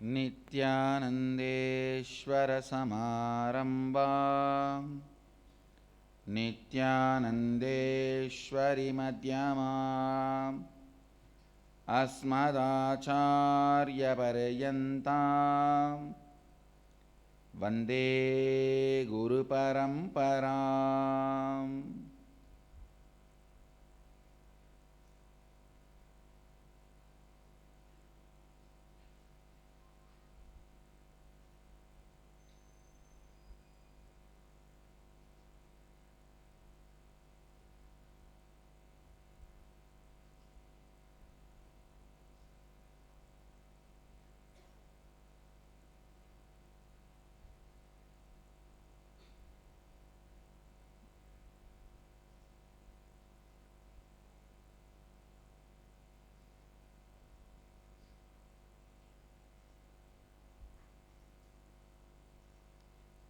नित्यानन्देश्वरसमारम्भां नित्यानन्देश्वरिमध्यमाम् अस्मदाचार्यपर्यन्तां वन्दे गुरुपरम्पराम्.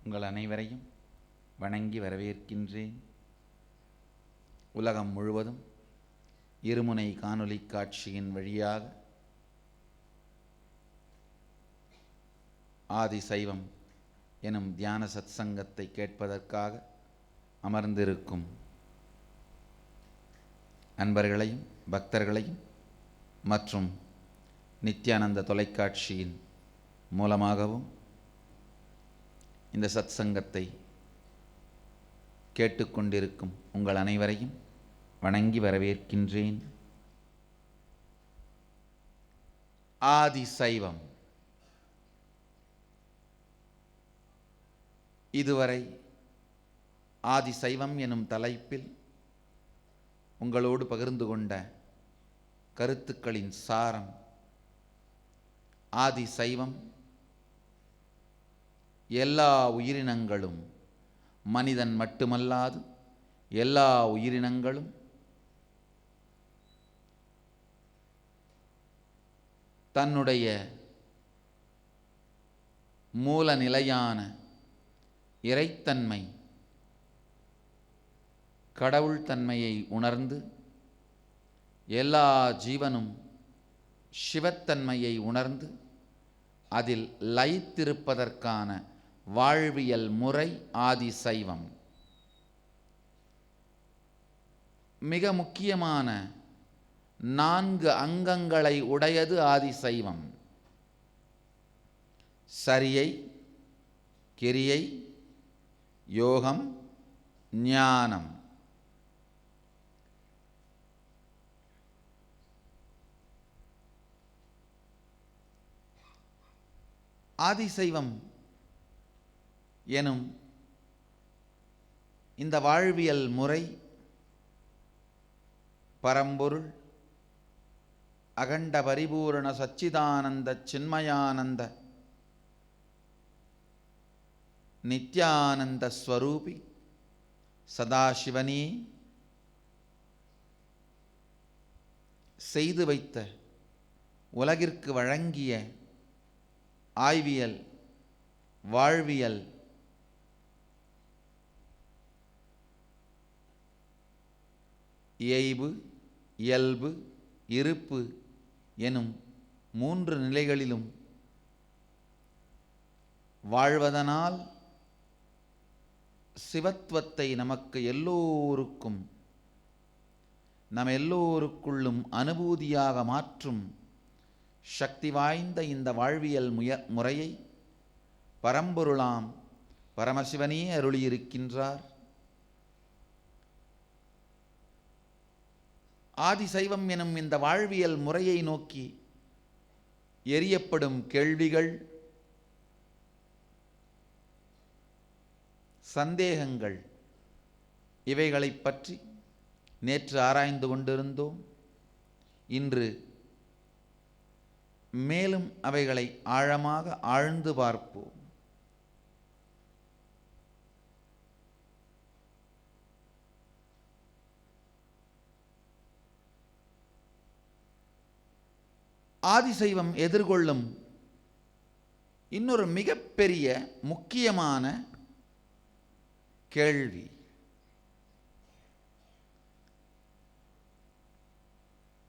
உங்கள் அனைவரையும் வணங்கி வரவேற்கின்றேன். உலகம் முழுவதும் இருமுனை காணொளி காட்சியின் வழியாக ஆதிசைவம் எனும் தியான சத்சங்கத்தை கேட்பதற்காக அமர்ந்திருக்கும் அன்பர்களையும் பக்தர்களையும் மற்றும் நித்யானந்த தொலைக்காட்சியின் மூலமாகவும் இந்த சத்சங்கத்தை கேட்டுக்கொண்டிருக்கும் உங்கள் அனைவரையும் வணங்கி வரவேற்கின்றேன். ஆதிசைவம். இதுவரை ஆதிசைவம் எனும் தலைப்பில் உங்களோடு பகிர்ந்து கொண்ட கருத்துக்களின் சாரம், ஆதிசைவம் எல்லா உயிரினங்களும், மனிதன் மட்டுமல்லாது எல்லா உயிரினங்களும் தன்னுடைய மூல நிலையான இறைத்தன்மை, கடவுள் தன்மையை உணர்ந்து, எல்லா ஜீவனும் சிவத்தன்மையை உணர்ந்து அதில் லயித்திருப்பதற்கான வாழ்வியல் முறை ஆதிசைவம். மிக முக்கியமான 4 அங்கங்களை உடையது ஆதிசைவம். சரியை, கிரியை, யோகம், ஞானம். ஆதிசைவம் எனும் இந்த வாழ்வியல் முறை பரம்பொருள் அகண்ட பரிபூரண சச்சிதானந்த சின்மயானந்த நித்யானந்த ஸ்வரூபி சதாசிவனே செய்து வைத்த, உலகிற்கு வழங்கிய ஆய்வியல், வாழ்வியல், இயைபு, இயல்பு, இருப்பு எனும் 3 நிலைகளிலும் வாழ்வதனால் சிவத்துவத்தை நமக்கு எல்லோருக்கும், நம் எல்லோருக்குள்ளும் அனுபூதியாக மாற்றும் சக்தி வாய்ந்த இந்த வாழ்வியல் முறையை பரம்பொருளாம் பரமசிவனே அருளியிருக்கின்றார். ஆதிசைவம் எனும் இந்த வாழ்வியல் முறையை நோக்கி எரியப்படும் கேள்விகள், சந்தேகங்கள், இவைகளைப் பற்றி நேற்று ஆராய்ந்து கொண்டிருந்தோம். இன்று மேலும் அவைகளை ஆழமாக ஆழ்ந்து பார்ப்போம். ஆதிசைவம் எதிர்கொள்ளும் இன்னொரு மிகப்பெரிய முக்கியமான கேள்வி,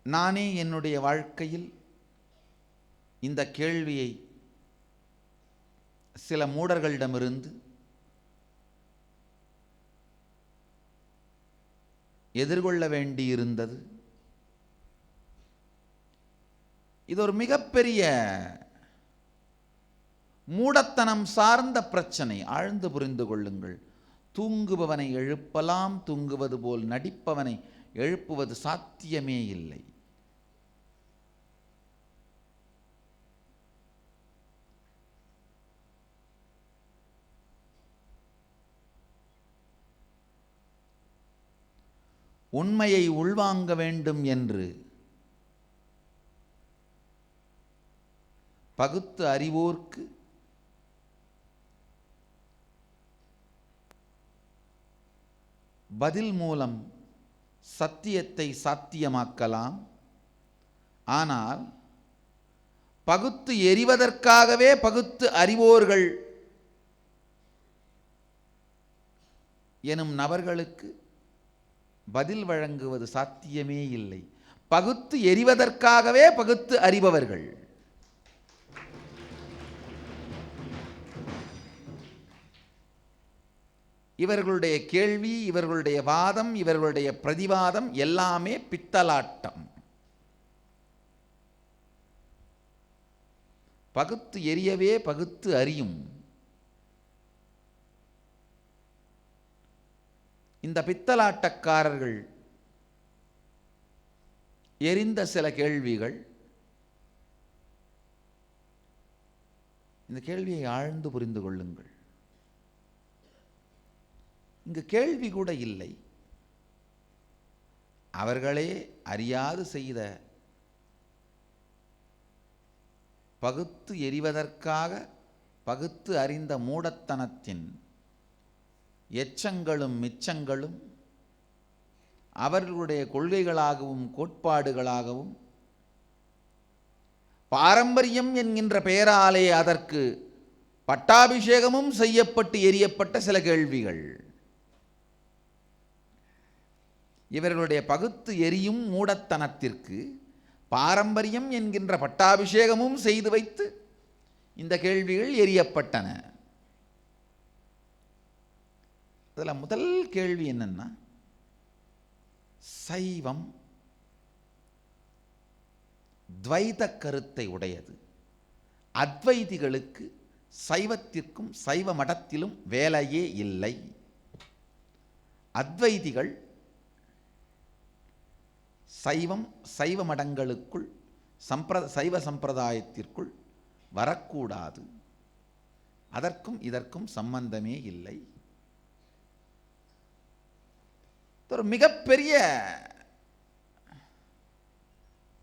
நானே என்னுடைய வாழ்க்கையில் இந்த கேள்வியை சில மூடர்களிடமிருந்து எதிர்கொள்ள வேண்டியிருந்தது. இது ஒரு மிகப்பெரிய மூடத்தனம் சார்ந்த பிரச்சனை. ஆழ்ந்து புரிந்து கொள்ளுங்கள். தூங்குபவனை எழுப்பலாம், தூங்குவது போல் நடிப்பவனை எழுப்புவது சாத்தியமே இல்லை. உண்மையை உள்வாங்க வேண்டும் என்று பகுத்து அறிவோர்க்கு பதில் மூலம் சத்தியத்தை சாத்தியமாக்கலாம். ஆனால் பகுத்து எறிவதற்காகவே பகுத்து அறிவோர்கள் எனும் நபர்களுக்கு பதில் வழங்குவது சாத்தியமே இல்லை. பகுத்து எறிவதற்காகவே பகுத்து அறிபவர்கள். இவர்களுடைய கேள்வி, இவர்களுடைய வாதம், இவர்களுடைய பிரதிவாதம் எல்லாமே பித்தலாட்டம். பகுத்து எரியவே பகுத்து அறியும் இந்த பித்தலாட்டக்காரர்கள் எரிந்த சில கேள்விகள். இந்த கேள்வியை ஆழ்ந்து புரிந்து கொள்ளுங்கள். இங்கு கேள்வி கூட இல்லை. அவர்களே அறியாது செய்த பகுத்து எறிவதற்காக பகுத்து அறிந்த மூடத்தனத்தின் எச்சங்களும் மிச்சங்களும் அவர்களுடைய கொள்கைகளாகவும் கோட்பாடுகளாகவும் பாரம்பரியம் என்கின்ற பெயராலே அதற்கு பட்டாபிஷேகமும் செய்யப்பட்டு எரியப்பட்ட சில கேள்விகள். இவர்களுடைய பகுத்து எரியும் மூடத்தனத்திற்கு பாரம்பரியம் என்கின்ற பட்டாபிஷேகமும் செய்து வைத்து இந்த கேள்விகள் எரியப்பட்டன. அதில் முதல் கேள்வி என்னன்னா, சைவம் துவைத கருத்தை உடையது. அத்வைதிகளுக்கு சைவத்திற்கும் சைவ மடத்திலும் வேலையே இல்லை. அத்வைதிகள் சைவம் சைவ மடங்களுக்குள் சைவ சம்பிரதாயத்திற்குள் வரக்கூடாது. அதற்கும் இதற்கும் சம்பந்தமே இல்லை. ஒரு மிகப்பெரிய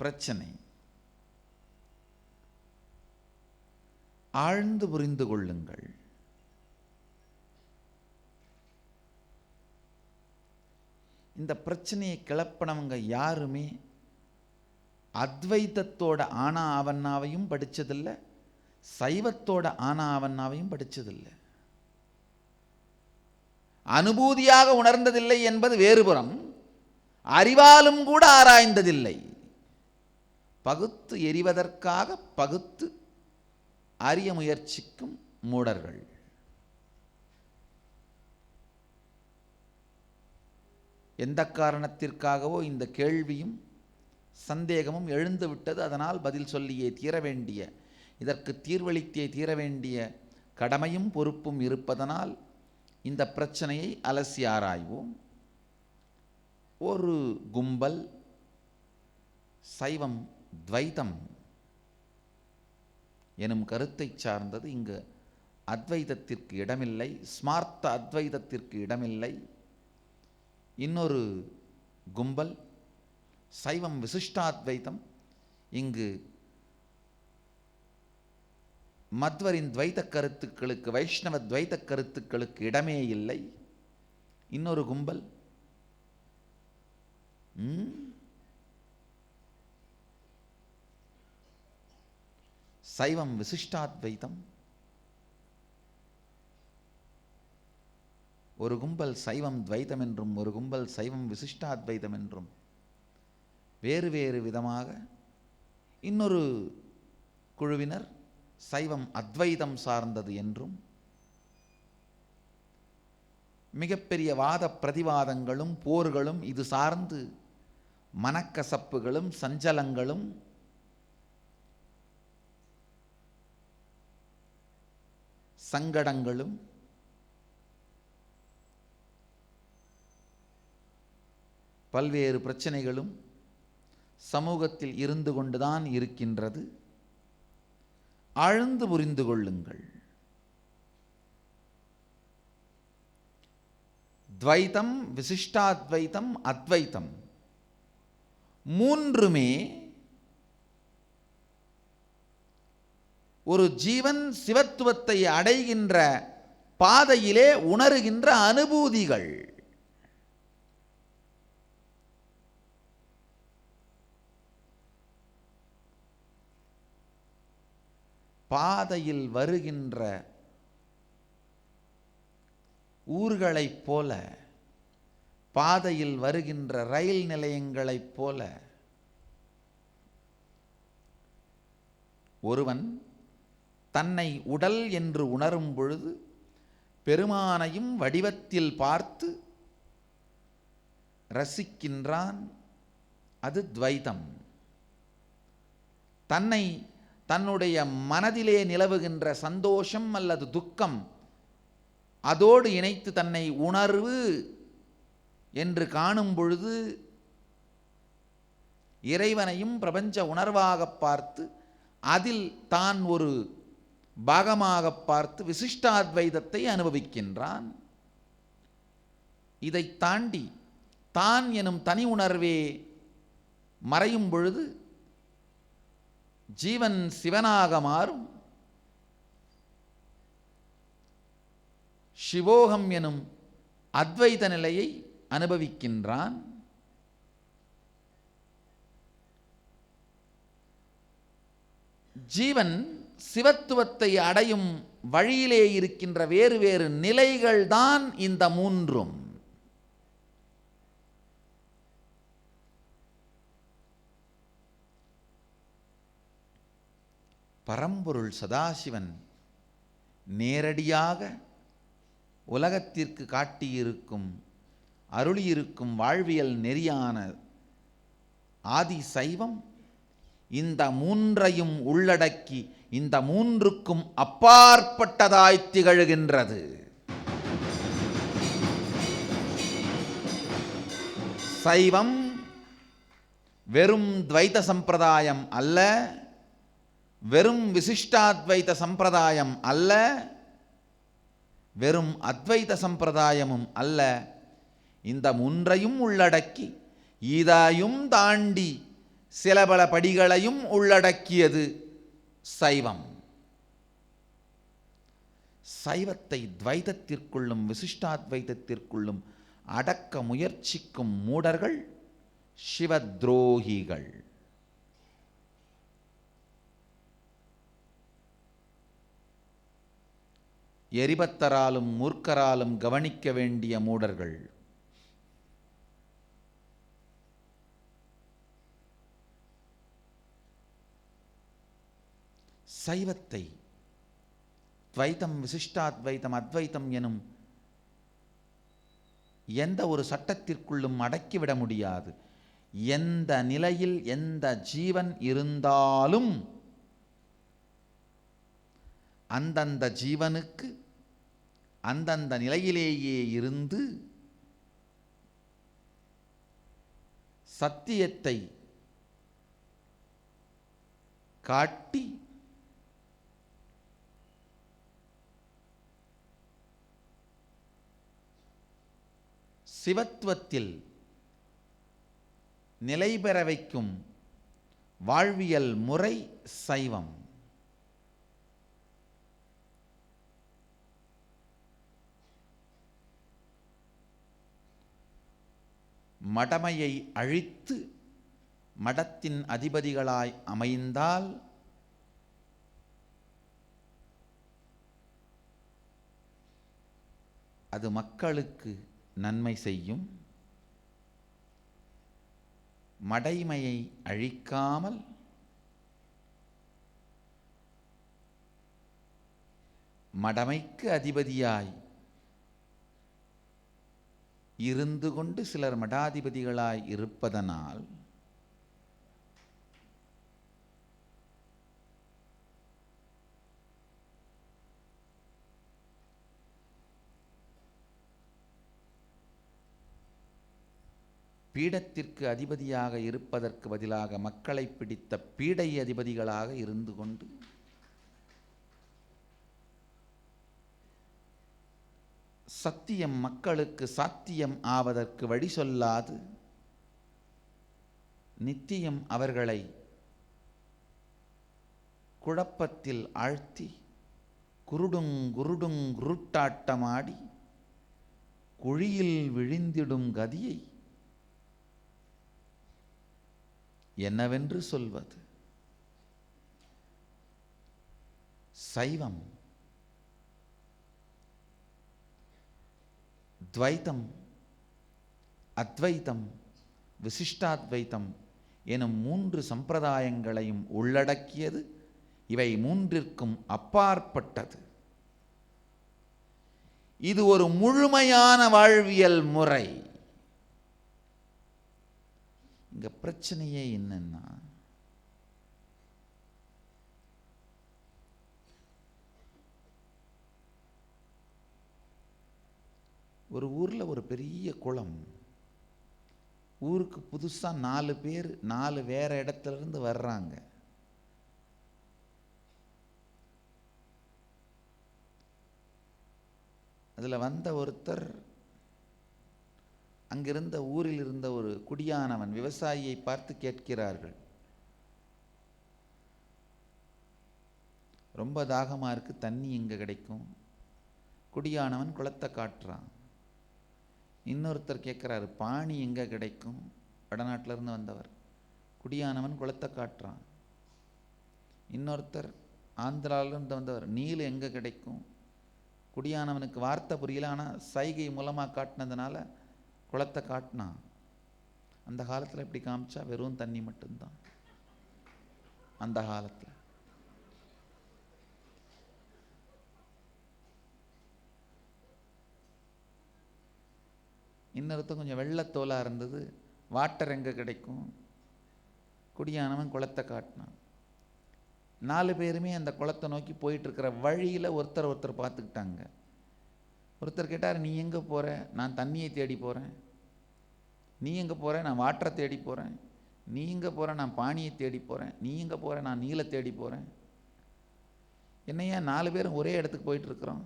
பிரச்சனை. ஆழ்ந்து புரிந்து கொள்ளுங்கள். இந்த பிரச்சனையை கிளப்பினவங்க யாருமே அத்வைதத்தோட ஆனா ஆவண்ணாவையும் படித்ததில்லை, சைவத்தோட ஆனா ஆவண்ணாவையும் படித்ததில்லை. அனுபூதியாக உணர்ந்ததில்லை என்பது வேறுபுறம், அறிவாலும் கூட ஆராய்ந்ததில்லை. பகுத்து எறிவதற்காக பகுத்து அறிய முயற்சிக்கும் மூடர்கள். எந்த காரணத்திற்காகவோ இந்த கேள்வியும் சந்தேகமும் எழுந்துவிட்டது. அதனால் பதில் சொல்லியே தீர வேண்டிய, இதற்கு தீர்வளித்தே தீர வேண்டிய கடமையும் பொறுப்பும் இருப்பதனால் இந்த பிரச்சனையை அலசி ஆராய்வோம். ஒரு கும்பல் சைவம் துவைதம் எனும் கருத்தை சார்ந்தது. இங்கு அத்வைதத்திற்கு இடமில்லை, ஸ்மார்த்த அத்வைதத்திற்கு இடமில்லை. இன்னொரு கும்பல் சைவம் விசிஷ்டாத்வைதம். இங்கு மத்வரின் துவைத கருத்துக்களுக்கு, வைஷ்ணவ துவைத கருத்துக்களுக்கு இடமே இல்லை. இன்னொரு கும்பல் சைவம் விசிஷ்டாத்வைதம். ஒரு கும்பல் சைவம் துவைதம் என்றும் ஒரு கும்பல் சைவம் விசிஷ்டாத்வைதம் என்றும் வேறு வேறு விதமாக இன்னொரு குழுவினர் சைவம் அத்வைதம் சார்ந்தது என்றும், மிகப்பெரிய வாத பிரதிவாதங்களும் போர்களும் இது சார்ந்து மனக்கசப்புகளும் சஞ்சலங்களும் சங்கடங்களும் பல்வேறு பிரச்சனைகளும் சமூகத்தில் இருந்து கொண்டுதான் இருக்கின்றது. ஆழ்ந்து புரிந்து கொள்ளுங்கள். துவைதம், விசிஷ்டாத்வைதம், அத்வைதம் மூன்றுமே ஒரு ஜீவன் சிவத்துவத்தை அடைகின்ற பாதையிலே உணருகின்ற அனுபூதிகள். பாதையில் வருகின்ற ஊர்களைப் போல, பாதையில் வருகின்ற ரயில் நிலையங்களைப் போல ஒருவன் தன்னை உடல் என்று உணரும் பொழுது பெருமானையும் வடிவத்தில் பார்த்து ரசிக்கின்றான். அது துவைதம். தன்னை தன்னுடைய மனதிலே நிலவுகின்ற சந்தோஷம் அல்லது துக்கம் அதோடு இணைத்து தன்னை உணர்வு என்று காணும் பொழுது இறைவனையும் பிரபஞ்ச உணர்வாக பார்த்து அதில் தான் ஒரு பாகமாக பார்த்து விசிஷ்டாத்வைதத்தை அனுபவிக்கின்றான். இதை தாண்டி தான் எனும் தனி உணர்வே மறையும் பொழுது ஜீவன் சிவனாக மாறும். சிவோகம் எனும் அத்வைத நிலையை அனுபவிக்கின்றான். ஜீவன் சிவத்துவத்தை அடையும் வழியிலே இருக்கின்ற வேறு வேறு நிலைகள் தான் இந்த மூன்றும். பரம்பொருள் சதாசிவன் நேரடியாக உலகத்திற்கு காட்டியிருக்கும் அருளியிருக்கும் வாழ்வியல் நெறியான ஆதி சைவம் இந்த மூன்றையும் உள்ளடக்கி இந்த மூன்றுக்கும் அப்பாற்பட்டதாய் திகழ்கின்றது. சைவம் வெறும் துவைத சம்பிரதாயம் அல்ல, வெறும் விசிஷ்டாத்வைத சம்பிரதாயம் அல்ல, வெறும் அத்வைத சம்பிரதாயமும் அல்ல. இந்த மூன்றையும் உள்ளடக்கி இதையும் தாண்டி சில பல படிகளையும் உள்ளடக்கியது சைவம். சைவத்தை துவைதத்திற்குள்ளும் விசிஷ்டாத்வைதத்திற்குள்ளும் அடக்க முயற்சிக்கும் மூடர்கள் சிவத்ரோகிகள். எரிபத்தராலும் மூர்க்கராலும் கவனிக்க வேண்டிய மூடர்கள். சைவத்தை துவைதம், விசிஷ்டாத்வைதம், அத்வைதம் எனும் எந்த ஒரு சட்டத்திற்குள்ளும் அடக்கிவிட முடியாது. எந்த நிலையில் எந்த ஜீவன் இருந்தாலும் அந்தந்த ஜீவனுக்கு அந்தந்த நிலையிலேயே இருந்து சத்தியத்தை காட்டி சிவத்துவத்தில் நிலை பெற வைக்கும் வாழ்வியல் முறை சைவம். மடமையை அழித்து மடத்தின் அதிபதிகளாய் அமைந்தால் அது மக்களுக்கு நன்மை செய்யும். மடைமையை அழிக்காமல் மடமைக்கு அதிபதியாய் இருந்து கொண்டு சிலர் மடாதிபதிகளாய் இருப்பதனால் பீடத்திற்கு அதிபதியாக இருப்பதற்கு பதிலாக மக்களை பிடித்த பீடை அதிபதிகளாக இருந்து கொண்டு சத்தியம் மக்களுக்கு சாத்தியம் ஆவதற்கு வழி சொல்லாது நித்தியம் அவர்களை குழப்பத்தில் ஆழ்த்தி குருட்டாட்டமாடி குழியில் விழுந்திடும் கதியை என்னவென்று சொல்வது? சைவம், துவைத்தம், அத்வைத்தம், விசிஷ்டாத்வைத்தம் எனும் 3 சம்பிரதாயங்களையும் உள்ளடக்கியது. இவை 3ற்கும் அப்பாற்பட்டது. இது ஒரு முழுமையான வாழ்வியல் முறை. இங்க பிரச்சனையே என்னன்னா, ஒரு ஊர்ல ஒரு பெரிய குளம். ஊருக்கு புதுசா 4 பேர் 4 வேற இடத்துல இருந்து வர்றாங்க. அதுல வந்த ஒருத்தர் அங்கிருந்த ஊரில் இருந்த ஒரு குடியானவன் விவசாயியை பார்த்து கேட்கிறார்கள், ரொம்ப தாகமா இருக்கு, தண்ணி எங்க கிடைக்கும்? குடியானவன் குளத்தை காட்டுறான். இன்னொருத்தர் கேட்கிறாரு, பாணி எங்க கிடைக்கும்? வடநாட்டில இருந்து வந்தவர். குடியானவன் குளத்தை காட்டுறான். இன்னொருத்தர் ஆந்திரால இருந்து வந்தவர், நீல் எங்க கிடைக்கும்? குடியானவனுக்கு வார்த்தை புரியல, ஆனால் சைகை மூலமாக காட்டினதுனால குளத்தை காட்டினான். அந்த காலத்தில் இப்படி காமிச்சா வெறும் தண்ணி மட்டும்தான். அந்த காலத்தில் இன்னொருத்தர் கொஞ்சம் வெள்ளத்தோலாக இருந்தது, வாட்டர் எங்கே கிடைக்கும்? குடியானவன் குளத்தை காட்டினான். 4 பேருமே அந்த குளத்தை நோக்கி போயிட்டு இருக்கிற வழியில் ஒருத்தர் பார்த்துக்கிட்டாங்க. ஒருத்தர் கேட்டார், நீ எங்கே போகிற? நான் தண்ணியை தேடி போகிறேன். நீ எங்கே போகிற? நான் வாட்டரை தேடி போகிறேன். நீ எங்கே போகிற? நான் பானியை தேடி போகிறேன். நீ எங்கே போகிற? நான் நீலை தேடி போகிறேன். என்னையா 4 பேரும் ஒரே இடத்துக்கு போயிட்டுருக்குறோம்?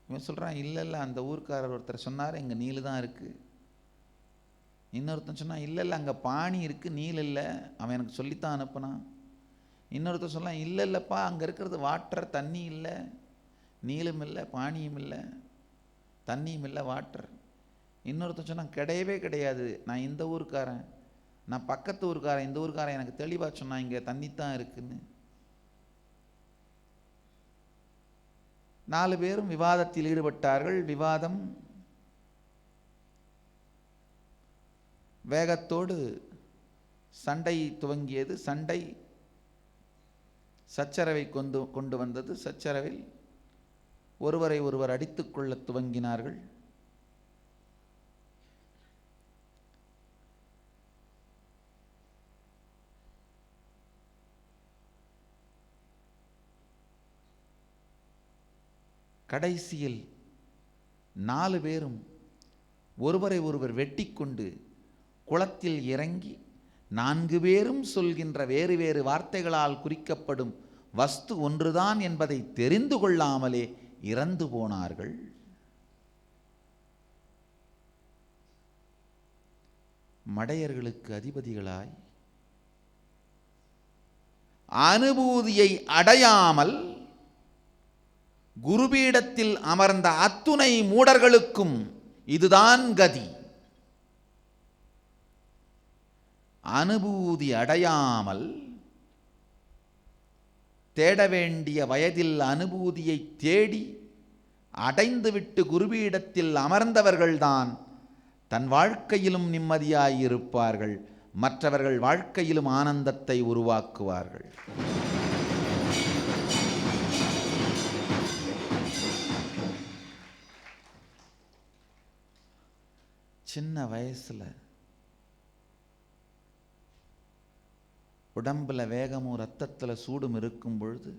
இவன் சொல்கிறான், இல்லை அந்த ஊர்க்காரர் ஒருத்தர் சொன்னார், இங்கே நீலு தான் இருக்குது. இன்னொருத்தன் சொன்னான், இல்லை அங்கே பானி இருக்குது, நீல் இல்லை, அவன் எனக்கு சொல்லித்தான் அனுப்புனான். இன்னொருத்தர் சொன்னான், இல்லைப்பா அங்கே இருக்கிறது வாட்டர், தண்ணி இல்லை, நீலும் இல்லை, பானியும் இல்லை, தண்ணியும் இல்லை, வாட்டர். இன்னொருத்தன் சொன்னான், கிடையவே கிடையாது, நான் இந்த ஊருக்காரன், நான் பக்கத்து ஊருக்காரன், இந்த ஊருக்காரன் எனக்கு தெளிவாக சொன்னான் இங்கே தண்ணி தான் இருக்குன்னு. 4 பேரும் விவாதத்தில் ஈடுபட்டார்கள். விவாதம் வேகத்தோடு சண்டை துவங்கியது. சண்டை சச்சரவை கொண்டு வந்தது. சச்சரவில் ஒருவரை ஒருவர் அடித்துக்கொள்ள துவங்கினார்கள். கடைசியில் 4 பேரும் ஒருவரை ஒருவர் வெட்டி கொண்டு குளத்தில் இறங்கி 4 பேரும் சொல்கின்ற வேறு வேறு வார்த்தைகளால் குறிக்கப்படும் வஸ்து ஒன்றுதான் என்பதை தெரிந்து கொள்ளாமலே இறந்து போனார்கள். மடையர்களுக்கு அதிபதிகளாய் அனுபூதியை அடையாமல் குருபீடத்தில் அமர்ந்த அத்துணை மூடர்களுக்கும் இதுதான் கதி. அனுபூதி அடையாமல் தேட வேண்டிய வயதில் அனுபூதியை தேடி அடைந்துவிட்டு குருபீடத்தில் அமர்ந்தவர்கள்தான் தன் வாழ்க்கையிலும் நிம்மதியாயிருப்பார்கள், மற்றவர்கள் வாழ்க்கையிலும் ஆனந்தத்தை உருவாக்குவார்கள். சின்ன வயசில் உடம்பில் வேகமும் இரத்தத்தில் சூடும் இருக்கும் பொழுது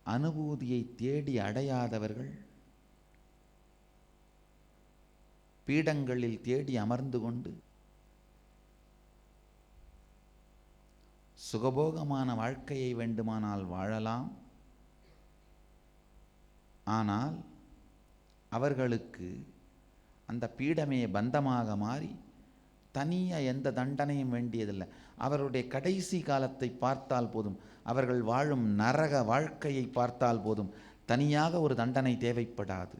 அனுபூதியை தேடி அடையாதவர்கள் பீடங்களில் தேடி அமர்ந்து கொண்டு சுகபோகமான வாழ்க்கையை வேண்டுமானால் வாழலாம். ஆனால் அவர்களுக்கு அந்த பீடமே பந்தமாக மாறி தனியாக எந்த தண்டனையும் வேண்டியதில்லை. அவருடைய கடைசி காலத்தை பார்த்தால் போதும், அவர்கள் வாழும் நரக வாழ்க்கையை பார்த்தால் போதும், தனியாக ஒரு தண்டனை தேவைப்படாது.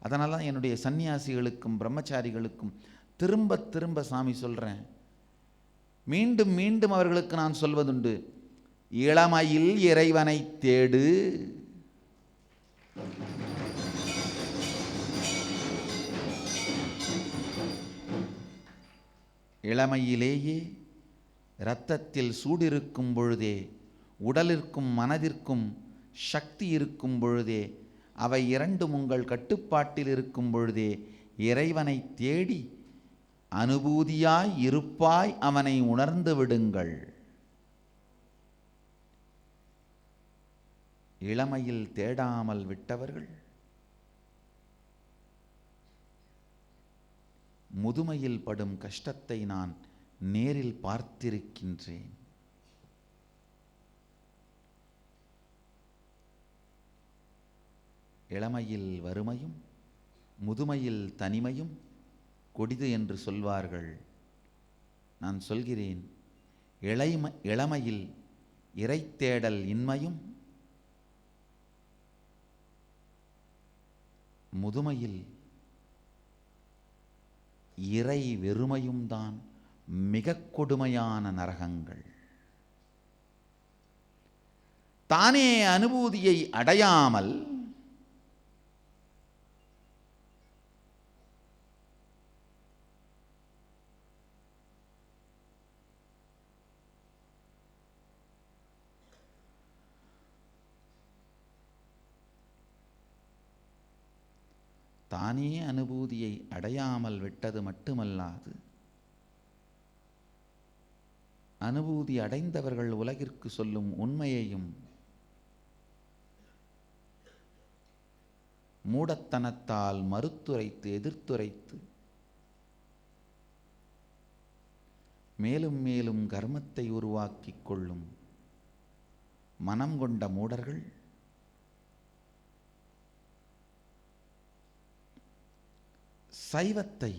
அதனால தான் என்னுடைய சன்னியாசிகளுக்கும் பிரம்மச்சாரிகளுக்கும் திரும்ப திரும்ப சாமி சொல்கிறேன், மீண்டும் மீண்டும் அவர்களுக்கு நான் சொல்வதுண்டு, இளமையில் இறைவனை தேடு. இளமையிலேயே இரத்தத்தில் சூடிருக்கும் பொழுதே, உடலிற்கும் மனதிற்கும் சக்தி இருக்கும் பொழுதே, அவை இரண்டும் உங்கள் கட்டுப்பாட்டில் இருக்கும் பொழுதே இறைவனை தேடி அனுபூதியாய் இருப்பாய் அவனை உணர்ந்து விடுங்கள். இளமையில் தேடாமல் விட்டவர்கள் முதுமையில் படும் கஷ்டத்தை நான் நேரில் பார்த்திருக்கின்றேன். இளமையில் வறுமையும் முதுமையில் தனிமையும் கொடிது என்று சொல்வார்கள். நான் சொல்கிறேன், இளமையில் இறைத்தேடல் இன்மையும் முதுமையில் இறை வெறுமையும் தான் மிக கொடுமையான நரகங்கள். தானே அனுபூதியை அடையாமல் தானே அனுபூதியை அடையாமல் விட்டது மட்டுமல்லாது, அனுபூதி அடைந்தவர்கள் உலகிற்கு சொல்லும் உண்மையையும் மூடத்தனத்தால் மறுத்துரைத்து எதிர்த்துரைத்து மேலும் மேலும் கர்மத்தை உருவாக்கிக் கொள்ளும் மனம் கொண்ட மூடர்கள் சைவத்தை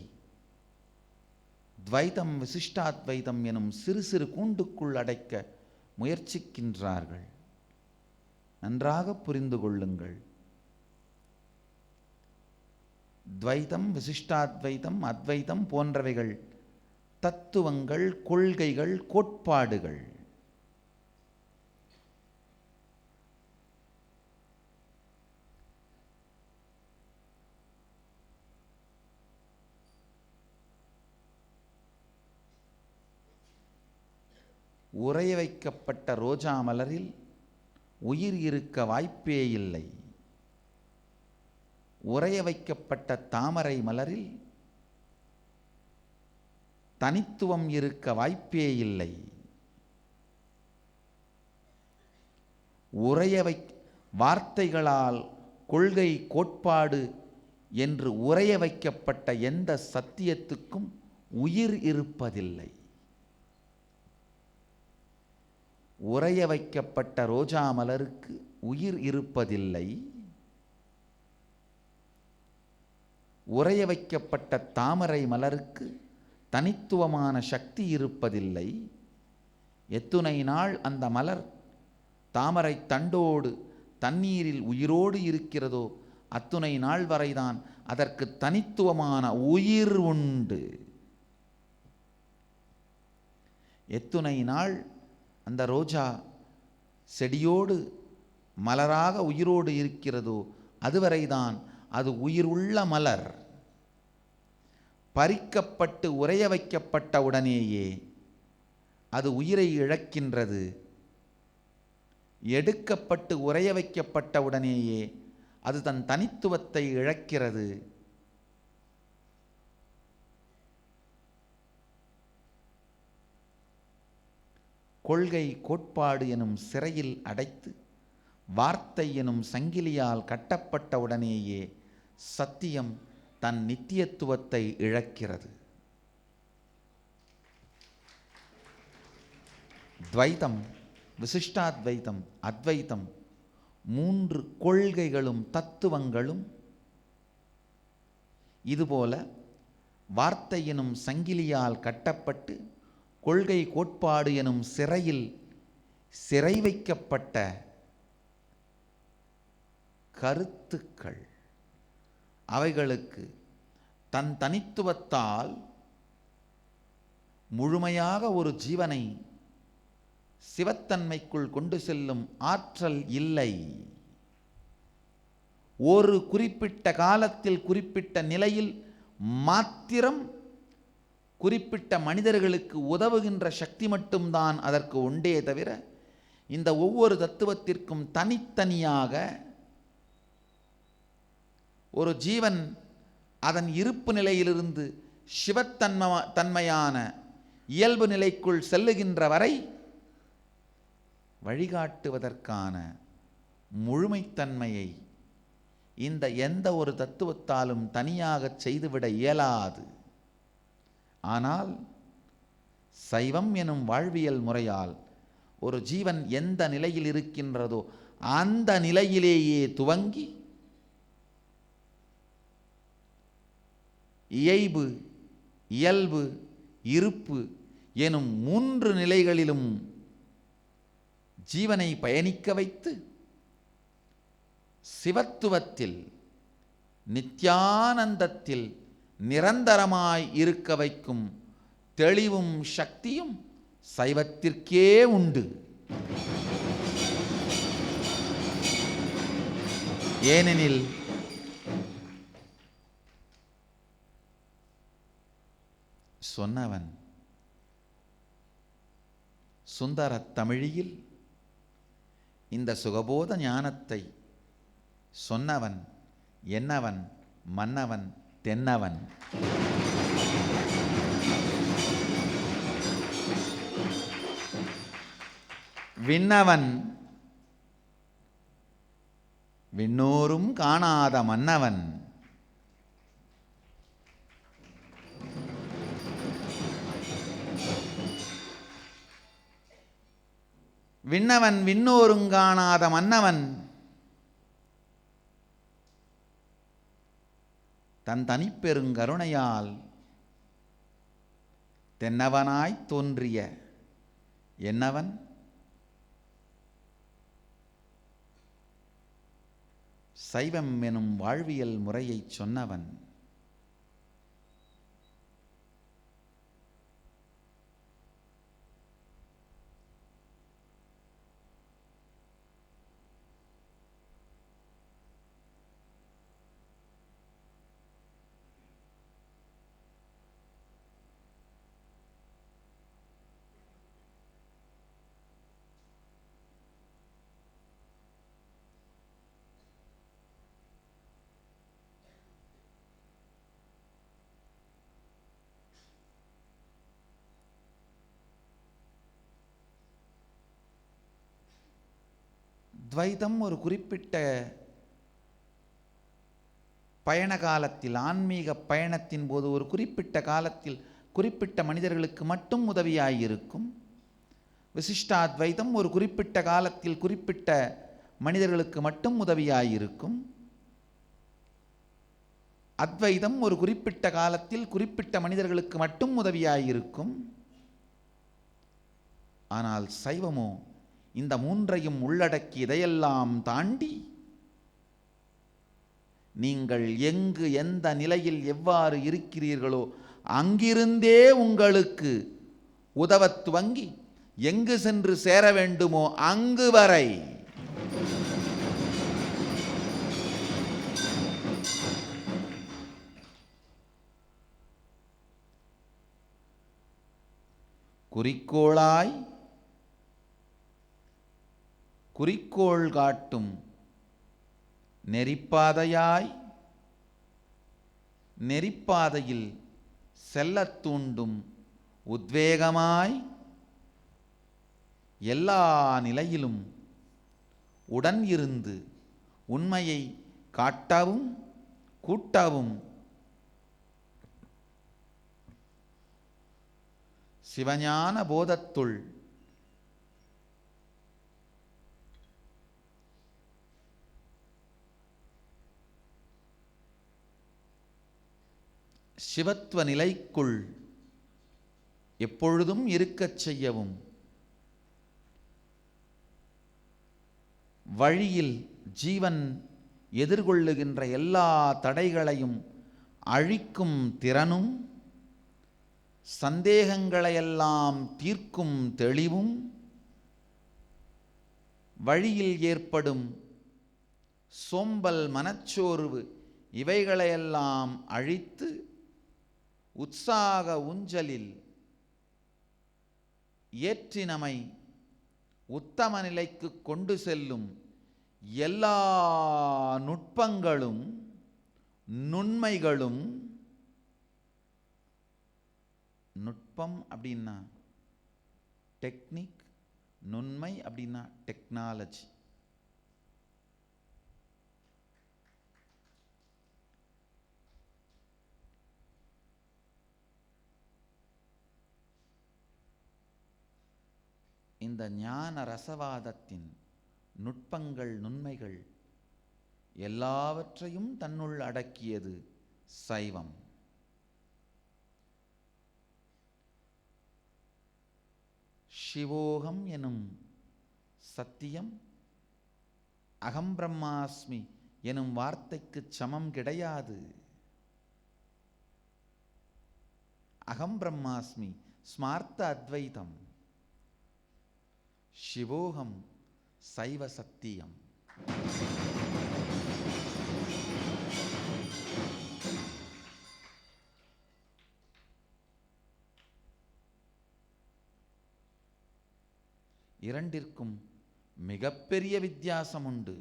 துவைதம் விசிஷ்டாத்வைதம் எனும் சிறு சிறு கூண்டுக்குள் அடைக்க முயற்சிக்கின்றார்கள். நன்றாக புரிந்து கொள்ளுங்கள். துவைதம் விசிஷ்டாத்வைதம் அத்வைதம் போன்றவைகள் தத்துவங்கள், கொள்கைகள், கோட்பாடுகள். உறைய வைக்கப்பட்ட ரோஜா மலரில் உயிர் இருக்க வாய்ப்பே இல்லை. உறைய வைக்கப்பட்ட தாமரை மலரில் தனித்துவம் இருக்க வாய்ப்பே இல்லை. வார்த்தைகளால் கொள்கை, கோட்பாடு என்று உறைய வைக்கப்பட்ட எந்த சத்தியத்துக்கும் உயிர் இருப்பதில்லை. உறைய வைக்கப்பட்ட ரோஜா மலருக்கு உயிர் இருப்பதில்லை. உறைய வைக்கப்பட்ட தாமரை மலருக்கு தனித்துவமான சக்தி இருப்பதில்லை. எத்துணை நாள் அந்த மலர் தாமரை தண்டோடு தண்ணீரில் உயிரோடு இருக்கிறதோ அத்துணை நாள் வரைதான் அதற்கு தனித்துவமான உயிர் உண்டு. எத்துணை நாள் அந்த ரோஜா செடியோடு மலராக உயிரோடு இருக்கிறதோ அதுவரைதான் அது உயிருள்ள மலர். பறிக்கப்பட்டு உறைய வைக்கப்பட்ட உடனேயே அது உயிரை இழக்கின்றது. எடுக்கப்பட்டு உறைய வைக்கப்பட்ட உடனேயே அது தன் தனித்துவத்தை இழக்கிறது. கொள்கை கோட்பாடு எனும் சிறையில் அடைத்து வார்த்தை எனும் சங்கிலியால் கட்டப்பட்டவுடனேயே சத்தியம் தன் நித்தியத்துவத்தை இழக்கிறது. துவைதம், விசிஷ்டாத்வைதம், அத்வைதம், 3 கொள்கைகளும் தத்துவங்களும் இதுபோல வார்த்தை எனும் சங்கிலியால் கட்டப்பட்டு கொள்கை கோட்பாடு எனும் சிறையில் சிறை வைக்கப்பட்ட கருத்துக்கள். அவைகளுக்கு தன் தனித்துவத்தால் முழுமையாக ஒரு ஜீவனை சிவத்தன்மைக்குள் கொண்டு செல்லும் ஆற்றல் இல்லை. ஒரு குறிப்பிட்ட காலத்தில் குறிப்பிட்ட நிலையில் மாத்திரம் குறிப்பிட்ட மனிதர்களுக்கு உதவுகின்ற சக்தி மட்டும்தான் அதற்கு உண்டே தவிர இந்த ஒவ்வொரு தத்துவத்திற்கும் தனித்தனியாக ஒரு ஜீவன் அதன் இருப்பு நிலையிலிருந்து சிவத்தன்மையான இயல்பு நிலைக்குள் செல்லுகின்ற வரை வழிகாட்டுவதற்கான முழுமைத்தன்மையை இந்த எந்த ஒரு தத்துவத்தாலும் தனியாக செய்துவிட இயலாது. ஆனால் சைவம் எனும் வாழ்வியல் முறையால் ஒரு ஜீவன் எந்த நிலையில் இருக்கின்றதோ அந்த நிலையிலேயே துவங்கி இயைபு, இயல்பு, இருப்பு எனும் 3 நிலைகளிலும் ஜீவனை பயணிக்க வைத்து சிவத்துவத்தில் நித்யானந்தத்தில் நிரந்தரமாய் இருக்க வைக்கும் தெளிவும் சக்தியும் சைவத்திற்கே உண்டு. ஏனெனில் சொன்னவன் சுந்தர தமிழில் இந்த சுகபோத ஞானத்தை சொன்னவன் என்னவன் மன்னவன் தென்னவன். விண்ணவன் விண்ணோரும் காணாத மன்னவன். விண்ணவன் விண்ணோரும் காணாத மன்னவன் தன் தனிப்பெருங்கருணையால் தென்னவனாய் தோன்றிய என்னவன் சைவம் எனும் வாழ்வியல் முறையை சொன்னவன். துவைதம் ஒரு குறிப்பிட்ட பயண காலத்தில், ஆன்மீக பயணத்தின் போது ஒரு குறிப்பிட்ட காலத்தில் குறிப்பிட்ட மனிதர்களுக்கு மட்டும் உதவியாயிருக்கும். விசிஷ்டாத்வைதம் ஒரு குறிப்பிட்ட காலத்தில் குறிப்பிட்ட மனிதர்களுக்கு மட்டும் உதவியாயிருக்கும். அத்வைதம் ஒரு குறிப்பிட்ட காலத்தில் குறிப்பிட்ட மனிதர்களுக்கு மட்டும் உதவியாயிருக்கும். ஆனால் சைவமோ இந்த 3ஐயும் உள்ளடக்கி இதையெல்லாம் தாண்டி நீங்கள் எங்கு எந்த நிலையில் எவ்வாறு இருக்கிறீர்களோ அங்கிருந்தே உங்களுக்கு உதவத் துவங்கி எங்கு சென்று சேர வேண்டுமோ அங்கு வரை குறிக்கோளாய் குறிக்கோள் காட்டும் நெறிப்பாதையாய் நெறிப்பாதையில் செல்லத் தூண்டும் உத்வேகமாய் எல்லா நிலையிலும் உடன் இருந்து உண்மையை காட்டவும் கூட்டவும் சிவஞான போதத்துள் சிவத்துவ நிலைக்குள் எப்பொழுதும் இருக்கச் செய்யவும் வழியில் ஜீவன் எதிர்கொள்ளுகின்ற எல்லா தடைகளையும் அழிக்கும் திறனும் சந்தேகங்களையெல்லாம் தீர்க்கும் தெளிவும் வழியில் ஏற்படும் சோம்பல் மனச்சோர்வு இவைகளையெல்லாம் அழித்து உற்சாக ஊஞ்சலில் ஏற்றி நம்மை உத்தம நிலைக்கு கொண்டு செல்லும் எல்லா நுட்பங்களும் நுண்மைகளும், நுட்பம் அப்படின்னா டெக்னிக், நுண்மை அப்படின்னா டெக்னாலஜி. இந்த ஞான ரசவாதத்தின் நுட்பங்கள் நுண்மைகள் எல்லாவற்றையும் தன்னுள் அடக்கியது சைவம். சிவோகம் எனும் சத்தியம் அகம் பிரம்மாஸ்மி எனும் வார்த்தைக்கு சமம் கிடையாது. அகம் பிரம்மாஸ்மி ஸ்மார்த்த அத்வைதம், சிவோகம் சைவ சத்தியம். இரண்டிற்கும் மிகப்பெரிய வித்தியாசம் உண்டு.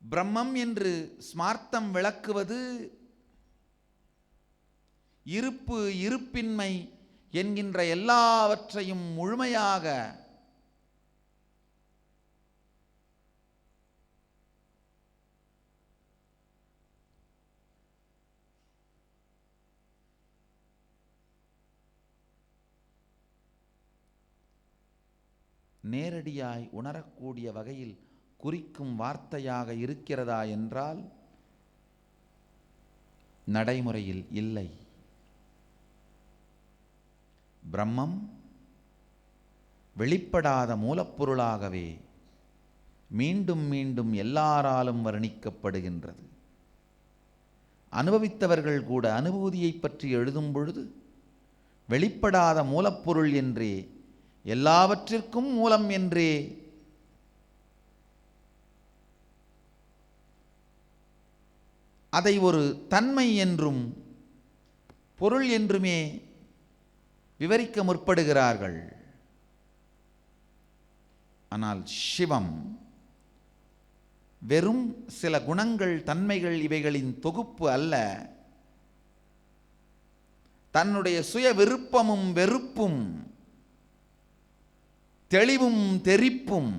பிரம்மம் என்று ஸ்மார்த்தம் விளக்குவது இருப்பு இருப்பின்மை என்கின்ற எல்லாவற்றையும் முழுமையாக நேரடியாய் உணரக்கூடிய வகையில் குறிக்கும் வார்த்தையாக இருக்கிறதா என்றால் நடைமுறையில் இல்லை. பிரம்மம் வெளிப்படாத மூலப்பொருளாகவே மீண்டும் மீண்டும் எல்லாராலும் வர்ணிக்கப்படுகின்றது. அனுபவித்தவர்கள் கூட அனுபூதியை பற்றி எழுதும் பொழுது வெளிப்படாத மூலப்பொருள் என்றே, எல்லாவற்றிற்கும் மூலம் என்றே அதை ஒரு தன்மை என்றும் பொருள் என்றுமே விவரிக்க முற்படுகிறார்கள். ஆனால் சிவம் வெறும் சில குணங்கள் தன்மைகள் இவைகளின் தொகுப்பு அல்ல. தன்னுடைய சுய விருப்பமும் வெறுப்பும் தெளிவும் தெரிப்பும்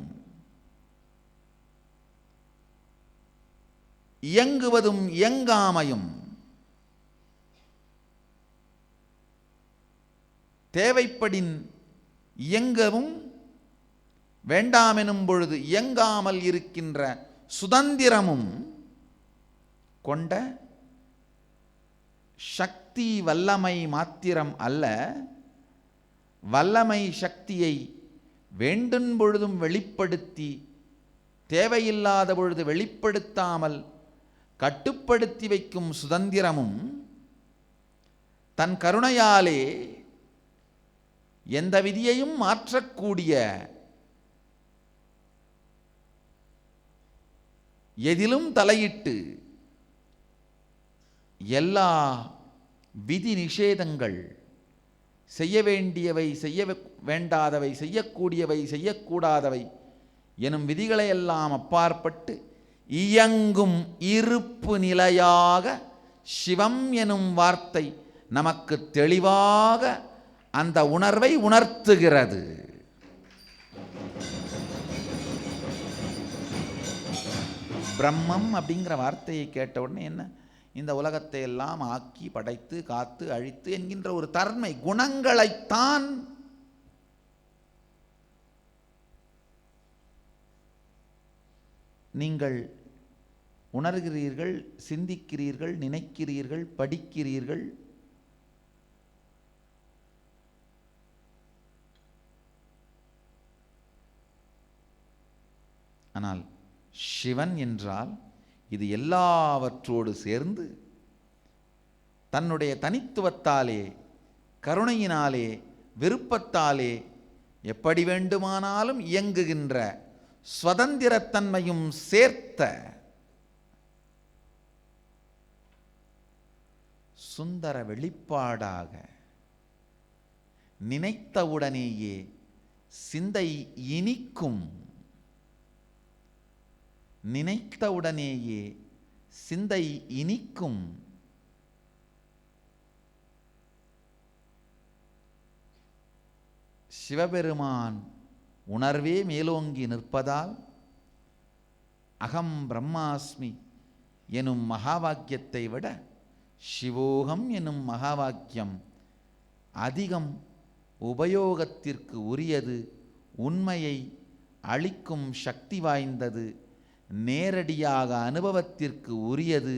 இயங்குவதும் இயங்காமையும் தேவைப்படின் இயங்கவும் வேண்டாமெனும் பொழுது இயங்காமல் இருக்கின்ற சுதந்திரமும் கொண்ட சக்தி வல்லமை மாத்திரம் அல்ல, வல்லமை சக்தியை வேண்டும் பொழுதும் வெளிப்படுத்தி தேவையில்லாத பொழுது வெளிப்படுத்தாமல் கட்டுப்படுத்தி வைக்கும் சுதந்திரமும் தன் கருணையாலே எந்த விதியையும் மாற்றக்கூடிய, எதிலும் தலையிட்டு எல்லா விதி நிஷேதங்கள், செய்ய வேண்டியவை செய்ய வேண்டாதவை, செய்யக்கூடியவை செய்யக்கூடாதவை எனும் விதிகளை எல்லாம் அப்பாற்பட்டு இயங்கும் இருப்பு நிலையாக சிவம் எனும் வார்த்தை நமக்கு தெளிவாக அந்த உணர்வை உணர்த்துகிறது. பிரம்மம் அப்படிங்கிற வார்த்தையை கேட்ட உடனே என்ன, இந்த உலகத்தை எல்லாம் ஆக்கி படைத்து காத்து அழித்து என்கின்ற ஒரு தன்மை குணங்களைத்தான் நீங்கள் உணர்கிறீர்கள், சிந்திக்கிறீர்கள், நினைக்கிறீர்கள், படிக்கிறீர்கள். ஆனால் சிவன் என்றால் இது எல்லாவற்றோடு சேர்ந்து தன்னுடைய தனித்துவத்தாலே, கருணையினாலே, விருப்பத்தாலே எப்படி வேண்டுமானாலும் இயங்குகின்ற சுதந்திரத்தன்மையும் சேர்த்த சுந்தர வெளிப்பாடாக நினைத்தவுடனேயே சிந்தை இனிக்கும், நினைத்தவுடனேயே சிந்தை இனிக்கும் சிவபெருமான் உணர்வே மேலோங்கி நிற்பதால் அகம் பிரம்மாஸ்மி எனும் மகாவாக்கியத்தை விட சிவோகம் எனும் மகாவாக்கியம் அதிகம் உபயோகத்திற்கு உரியது, உண்மையை அளிக்கும் சக்தி வாய்ந்தது, நேரடியாக அனுபவத்திற்கு உரியது,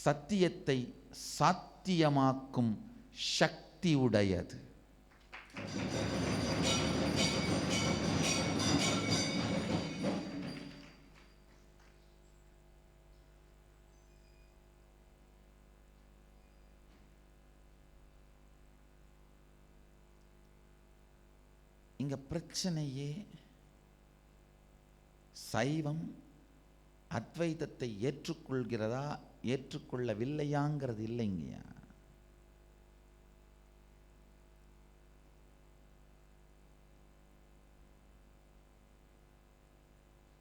சத்தியத்தை சாத்தியமாக்கும் சக்தி உடையது. இங்க பிரச்சனையே சைவம் அத்வைதத்தை ஏற்றுக்கொள்கிறதா ஏற்றுக்கொள்ளவில்லையாங்கிறது இல்லைங்கய்யா.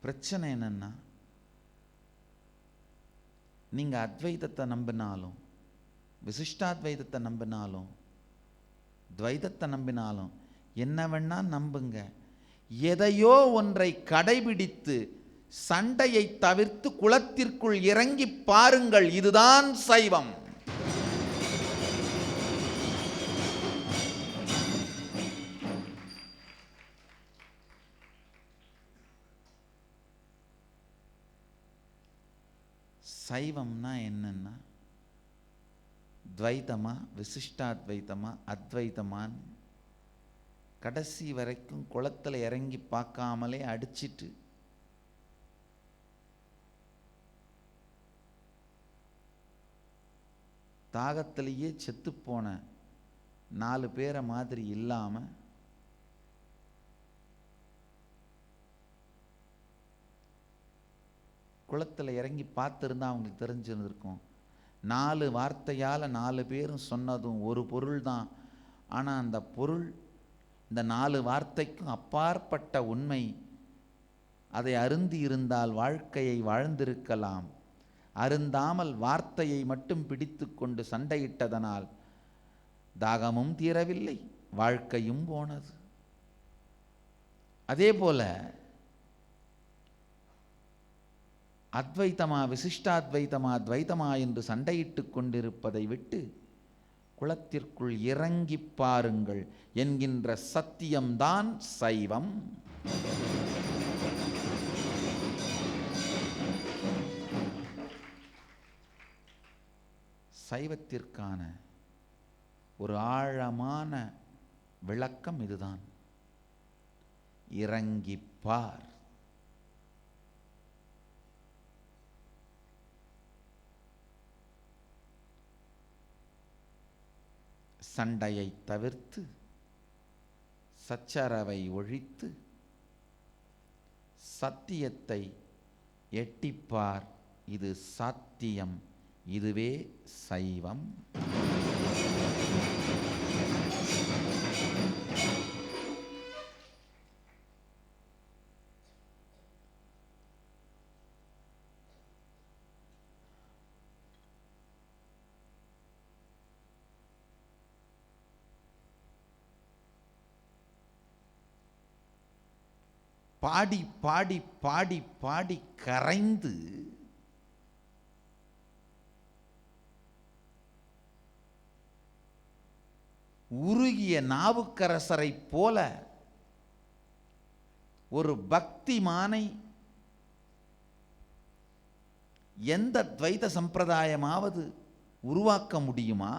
பிரச்சனை என்னன்னா, நீங்க அத்வைதத்தை நம்பினாலும், விசிஷ்டாத்வைதத்தை நம்பினாலும், துவைதத்தை நம்பினாலும், என்ன வேணா நம்புங்க, எதையோ ஒன்றை கடைபிடித்து சண்டையை தவிர்த்து குளத்திற்குள் இறங்கி பாருங்கள். இதுதான் சைவம். சைவம்னா என்னன்னா, துவைதமா விசிஷ்டாத்வைதமா அத்வைதமான் கடைசி வரைக்கும் குளத்தில் இறங்கி பார்க்காமலே அடிச்சிட்டு தாகத்திலேயே செத்துப்போன 4 பேரை மாதிரி இல்லாமல் குளத்தில் இறங்கி பார்த்துருந்தா அவங்களுக்கு தெரிஞ்சிருந்திருக்கும். 4 வார்த்தையால் 4 பேரும் சொன்னதும் ஒரு பொருள் தான். ஆனால் அந்த பொருள் இந்த 4 வார்த்தைக்கும் அப்பாற்பட்ட உண்மை. அதை அருந்தி இருந்தால் வாழ்க்கையை வாழ்ந்திருக்கலாம். அருந்தாமல் வார்த்தையை மட்டும் பிடித்து கொண்டு சண்டையிட்டதனால் தாகமும் தீரவில்லை, வாழ்க்கையும் போனது. அதே போல அத்வைத்தமா விசிஷ்டாத்வைத்தமா துவைத்தமா என்று சண்டையிட்டு கொண்டிருப்பதை விட்டு குளத்திற்குள் இறங்கி பாருங்கள் என்கின்ற சத்தியம்தான் சைவம். சைவத்திற்கான ஒரு ஆழமான விளக்கம் இதுதான். இறங்கி பார். சண்டையை தவிர்த்து சச்சரவை ஒழித்து சத்தியத்தை எட்டிப்பார். இது சாத்தியம். இதுவே சைவம். பாடி பாடி பாடி பாடி கரைந்து உருகிய நாவுக்கரசரை போல ஒரு பக்திமானை எந்த துவைத சம்பிரதாயமாவது உருவாக்க முடியுமா?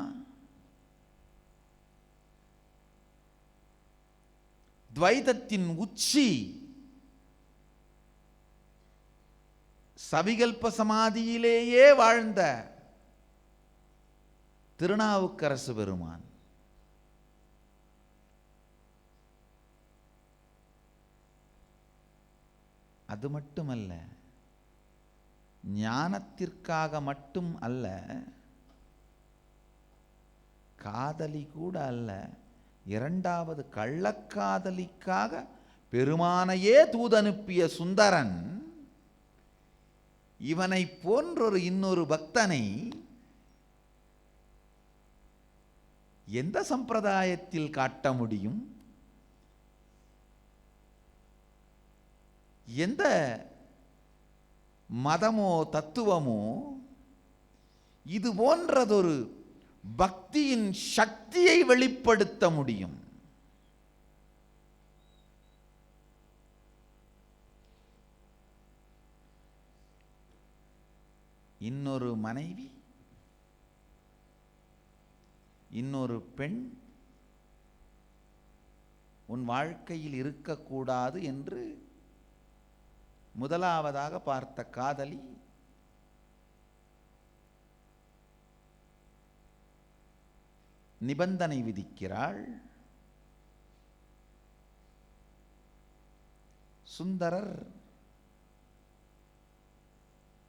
துவைதத்தின் உச்சி சவிகல்ப சமாதியிலேயே வாழ்ந்த திருநாவுக்கரசு பெருமான் அது மட்டுமல்ல, ஞானத்திற்காக மட்டும் அல்ல, காதலி கூட அல்ல, இரண்டாவது கள்ளக்காதலிக்காக பெருமானையே தூதனுப்பிய சுந்தரன் இவனை போன்றொரு இன்னொரு பக்தனை எந்த சம்பிரதாயத்தில் காட்ட முடியும்? எந்த மதமோ தத்துவமோ இது போன்றதொரு பக்தியின் சக்தியை வெளிப்படுத்த முடியும்? இன்னொரு மனைவி, இன்னொரு பெண் உன் வாழ்க்கையில் இருக்கக்கூடாது என்று முதலாவதாக பார்த்த காதலி நிபந்தனை விதிக்கிறாள். சுந்தரர்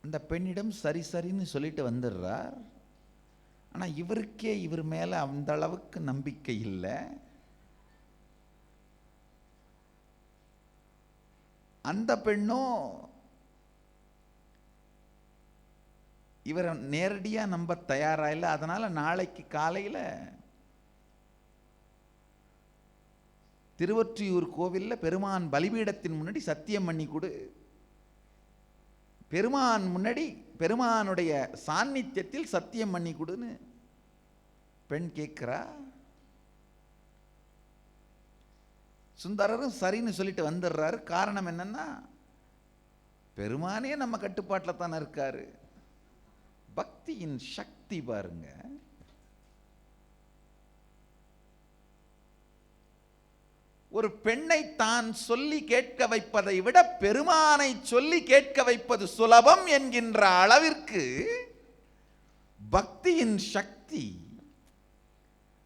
அந்த பெண்ணிடம் சரி சரின்னு சொல்லிட்டு வந்துடுறார். ஆனால் இவருக்கே இவர் மேலே அந்த அளவுக்கு நம்பிக்கை இல்லை. அந்த பெண்ணும் இவரை நேரடியாக நம்ப தயாராக இல்லை. அதனால் நாளைக்கு காலையில் திருவொற்றியூர் கோவிலில் பெருமான் பலிபீடத்தின் முன்னாடி சத்தியம் பண்ணி கொடு, பெருமான் முன்னாடி பெருமானுடைய சாநித்தியத்தில் சத்தியம் பண்ணி கொடுன்னு பெண் கேட்கிறா. சுந்தரரும் சரின்னு சொல்லிட்டு வந்துடுறாரு. காரணம் என்னன்னா, பெருமானே நம்ம கட்டுப்பாட்டில் தானே இருக்காரு. பக்தியின் சக்தி பாருங்க. ஒரு பெண்ணை தான் சொல்லி கேட்க வைப்பதை விட பெருமானை சொல்லி கேட்க வைப்பது சுலபம் என்கின்ற அளவிற்கு பக்தியின் சக்தி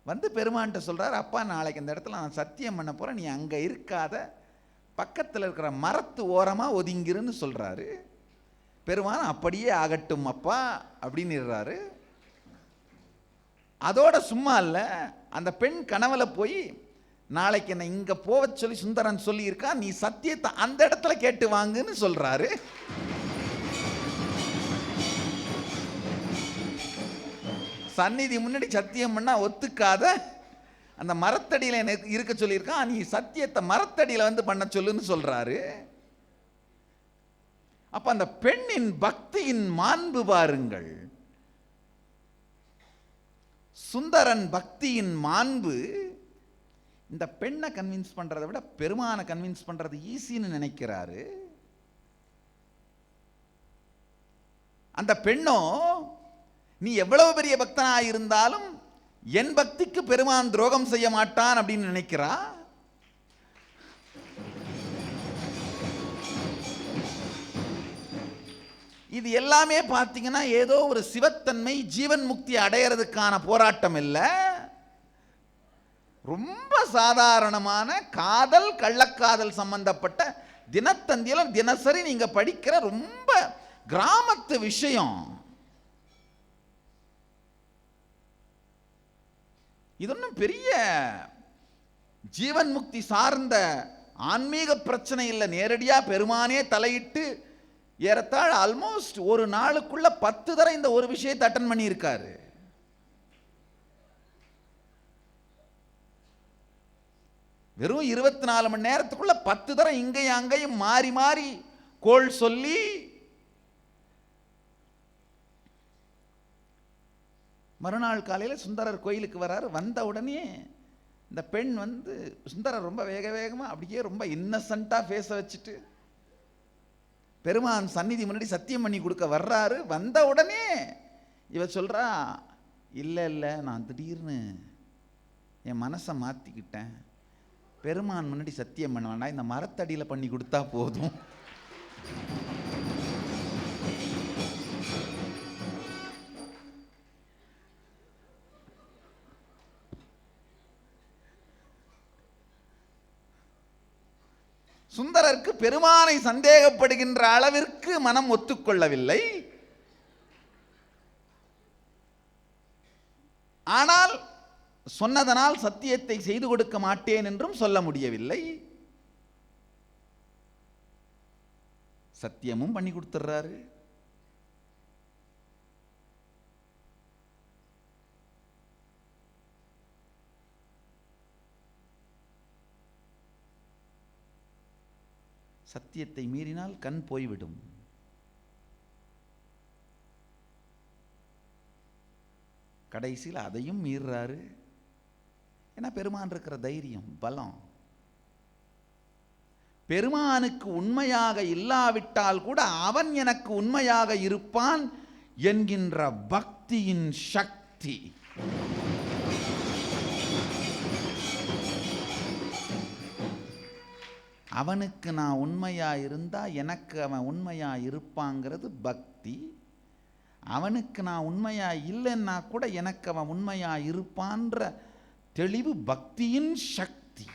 வந்து பெருமான்கிட்ட சொல்றார், அப்பா நாளைக்கு இந்த இடத்துல நான் சத்தியம் பண்ண போறேன், நீ அங்க இருக்காத, பக்கத்தில் இருக்கிற மரத்து ஓரமா ஒதுங்கிருன்னு சொல்றாரு. பெருமான் அப்படியே ஆகட்டும் அப்பா அப்படின்னுறாரு. அதோட சும்மா இல்ல, அந்த பெண் கனவுல போய் நாளைக்கு என்ன இங்க போக சொல்லி சுந்தரன் சொல்லி இருக்கா, நீ சத்தியத்தை அந்த இடத்துல கேட்டு வாங்குன்னு சொல்றாரு. சந்நிதி முன்னாடி சத்தியம் பண்ணா ஒத்துக்காத அந்த மரத்தடியில் எனக்கு இருக்க சொல்லியிருக்கான், நீ சத்தியத்தை மரத்தடியில் வந்து பண்ண சொல்லுன்னு சொல்றாரு. அப்ப அந்த பெண்ணின் பக்தியின் மாண்பு பாருங்கள். சுந்தரன் பக்தியின் மாண்பு இந்த பெண்ணை கன்வின்ஸ் பண்றதை விட பெருமானை கன்வின்ஸ் பண்றது ஈஸின்னு நினைக்கிறாரு. அந்த பெண்ணோ நீ எவ்வளவு பெரிய பக்தனா இருந்தாலும் என் பக்திக்கு பெருமான் துரோகம் செய்ய மாட்டான் அப்படின்னு நினைக்கிறா. இது எல்லாமே பார்த்தீங்கன்னா ஏதோ ஒரு சிவத்தன்மை ஜீவன் முக்தி அடையிறதுக்கான போராட்டம் இல்லை, ரொம்ப சாதாரணமான காதல் கள்ளக்காதல் சம்பந்தப்பட்ட தினத்தந்தியில தினசரி நீங்க படிக்கிற ரொம்ப கிராமத்து விஷயம். இது ஒன்றும் பெரிய ஜீவன் முக்தி சார்ந்த ஆன்மீக பிரச்சனை இல்லை. நேரடியா பெருமானே தலையிட்டு ஏறத்தாழ ஆல்மோஸ்ட் ஒரு நாளுக்குள்ள 10 தடவை இந்த ஒரு விஷயத்தை அட்டன் பண்ணி இருக்காரு. வெறும் 24 மணி நேரத்துக்குள்ள 10 தரம் இங்கேயும் அங்கேயும் மாறி மாறி கோள் சொல்லி மறுநாள் காலையில் சுந்தரர் கோயிலுக்கு வராரு. வந்த உடனே இந்த பெண் வந்து சுந்தரர் ரொம்ப வேக வேகமாக அப்படியே ரொம்ப இன்னசென்ட்டாக ஃபேஸ வச்சுட்டு பெருமான் சந்நிதி முன்னாடி சத்தியம் பண்ணி கொடுக்க வர்றாரு. வந்த உடனே இவ சொல்கிறா, இல்லை இல்லை, நான் திடீர்னு என் மனசை மாற்றிக்கிட்டேன். பெருமான் முன்னாடி சத்தியம் பண்ண வேண்டாம், இந்த மரத்தடியில் பண்ணி கொடுத்தா போதும். சுந்தரருக்கு பெருமானை சந்தேகப்படுகின்ற அளவிற்கு மனம் ஒத்துக்கொள்ளவில்லை. ஆனால் சொன்னதனால் சத்தியத்தை செய்து கொடுக்க மாட்டேன் என்றும் சொல்ல முடியவில்லை. சத்தியமும் பண்ணி கொடுத்துறாரு. சத்தியத்தை மீறினால் கண் போய்விடும். கடைசியில் அதையும் மீறாரு. ஏன்னா பெருமான் இருக்கிற தைரியம், பலம். பெருமானுக்கு உண்மையாக இல்லாவிட்டால் கூட அவன் எனக்கு உண்மையாக இருப்பான் என்கின்ற பக்தியின் சக்தி. அவனுக்கு நான் உண்மையா இருந்தா எனக்கு அவன் உண்மையா இருப்பாங்கிறது பக்தி. அவனுக்கு நான் உண்மையா இல்லைன்னா கூட எனக்கு அவன் உண்மையா இருப்பான்ற தெளிவு பக்தியின் சக்தி.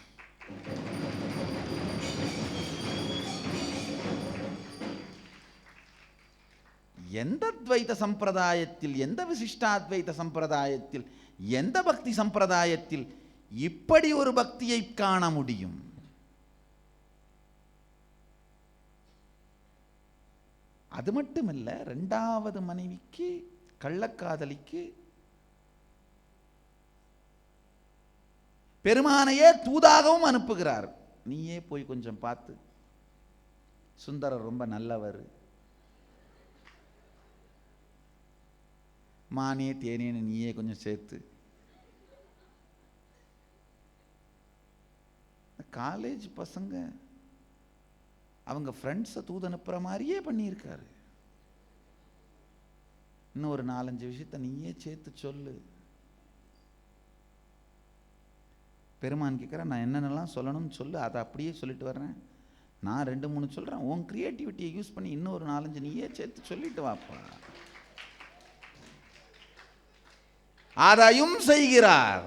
எந்த துவைத சம்பிரதாயத்தில், எந்த விசிஷ்டாத்வைத சம்பிரதாயத்தில், எந்த பக்தி சம்பிரதாயத்தில் இப்படி ஒரு பக்தியை காண முடியும்? அது மட்டுமல்ல, இரண்டாவது மனைவிக்கு, கள்ளக்காதலிக்கு பெருமானையே தூதாகவும் அனுப்புகிறார். நீயே போய் கொஞ்சம் பார்த்து, சுந்தரர் ரொம்ப நல்லவர், மானே தேனேன்னு நீயே கொஞ்சம் சேர்த்து. காலேஜ் பசங்க அவங்க ஃப்ரெண்ட்ஸை தூது அனுப்புகிற மாதிரியே பண்ணியிருக்காரு. இன்னும் ஒரு 4-5 விஷயத்தை நீயே சேர்த்து சொல்லு. பெருமான் கேட்குற, நான் என்னென்னலாம் சொல்லணும்னு சொல்லு, அதை அப்படியே சொல்லிட்டு வர்றேன். நான் 2-3 சொல்கிறேன், உன் கிரியேட்டிவிட்டியை யூஸ் பண்ணி இன்னும் ஒரு 4-5 நீயே சேர்த்து சொல்லிட்டு வாப்பா. அதையும் செய்கிறார்.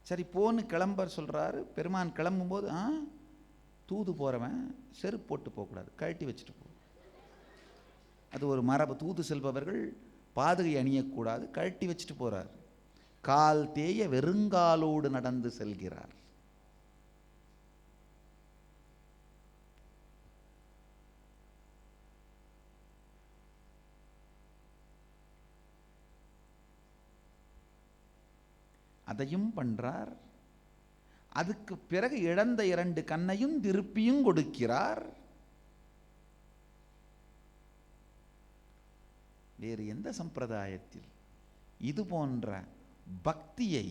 சரி போன்னு கிளம்பர் சொல்கிறாரு. பெருமான் கிளம்பும்போது, தூது போகிறவன் செருப்பு போட்டு போகக்கூடாது, கழட்டி வச்சுட்டு போ. அது ஒரு மரபு. தூது செல்பவர்கள் பாதுகை அணியக்கூடாது, கழட்டி வச்சுட்டு போகிறார். கால் தேய வெறுங்காலோடு நடந்து செல்கிறார். அதையும் பண்றார். அதுக்கு பிறகு இழந்த 2 கண்ணையும் திருப்பியும் கொடுக்கிறார். வேறு எந்த சம்பிரதாயத்தில் இது போன்ற பக்தியை,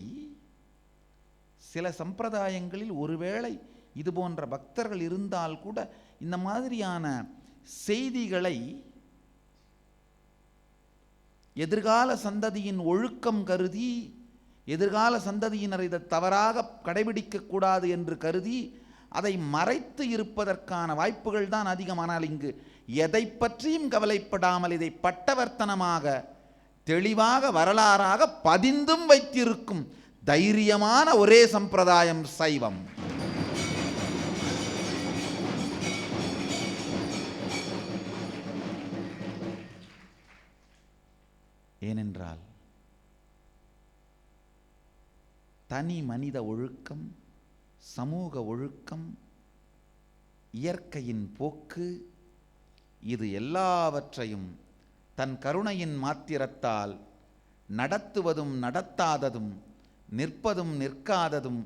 சில சம்பிரதாயங்களில் ஒருவேளை இது போன்ற பக்தர்கள் இருந்தால் கூட இந்த மாதிரியான செய்திகளை எதிர்கால சந்ததியின் ஒழுக்கம் கருதி, எதிர்கால சந்ததியினர் இதை தவறாக கடைபிடிக்க கூடாது என்று கருதி அதை மறைத்து இருப்பதற்கான வாய்ப்புகள் தான் அதிகம். ஆனால் இங்கு எதை பற்றியும் கவலைப்படாமல் இதை பட்டவர்த்தனமாக தெளிவாக வரலாறாக பதிந்தும் வைத்திருக்கும் தைரியமான ஒரே சம்பிரதாயம் சைவம். ஏனென்றால் தனி மனித ஒழுக்கம், சமூக ஒழுக்கம், இயற்கையின் போக்கு, இது எல்லாவற்றையும் தன் கருணையின் மாத்திரத்தால் நடத்துவதும் நடத்தாததும், நிற்பதும் நிற்காததும்,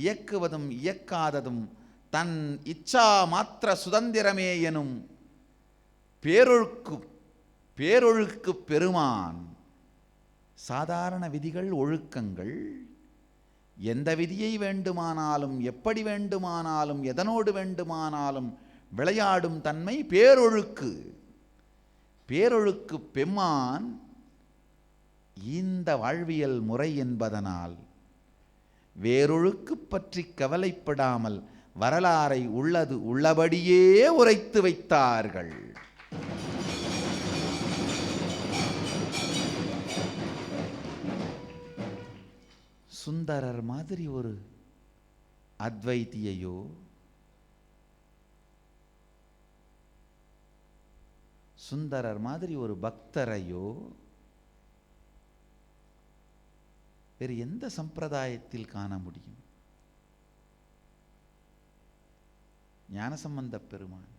இயக்குவதும் இயக்காததும் தன் இச்சா மாத்திர சுதந்திரமே எனும் பேரொழுக்கு பெருமான். சாதாரண விதிகள், ஒழுக்கங்கள், எந்த விதியை வேண்டுமானாலும், எப்படி வேண்டுமானாலும், எதனோடு வேண்டுமானாலும் விளையாடும் தன்மை பேரொழுக்கு. பேரொழுக்கு பெம்மான் இந்த வாழ்வியல் முறை என்பதனால் வேரொழுக்கு பற்றி கவலைப்படாமல் வரலாறை உள்ளது உள்ளபடியே உரைத்து வைத்தார்கள். சுந்தரர் மாதிரி ஒரு அத்வைத்தியையோ, சுந்தரர் மாதிரி ஒரு பக்தரையோ வேறு எந்த சம்பிரதாயத்தில் காண முடியும்? ஞானசம்பந்த பெருமான்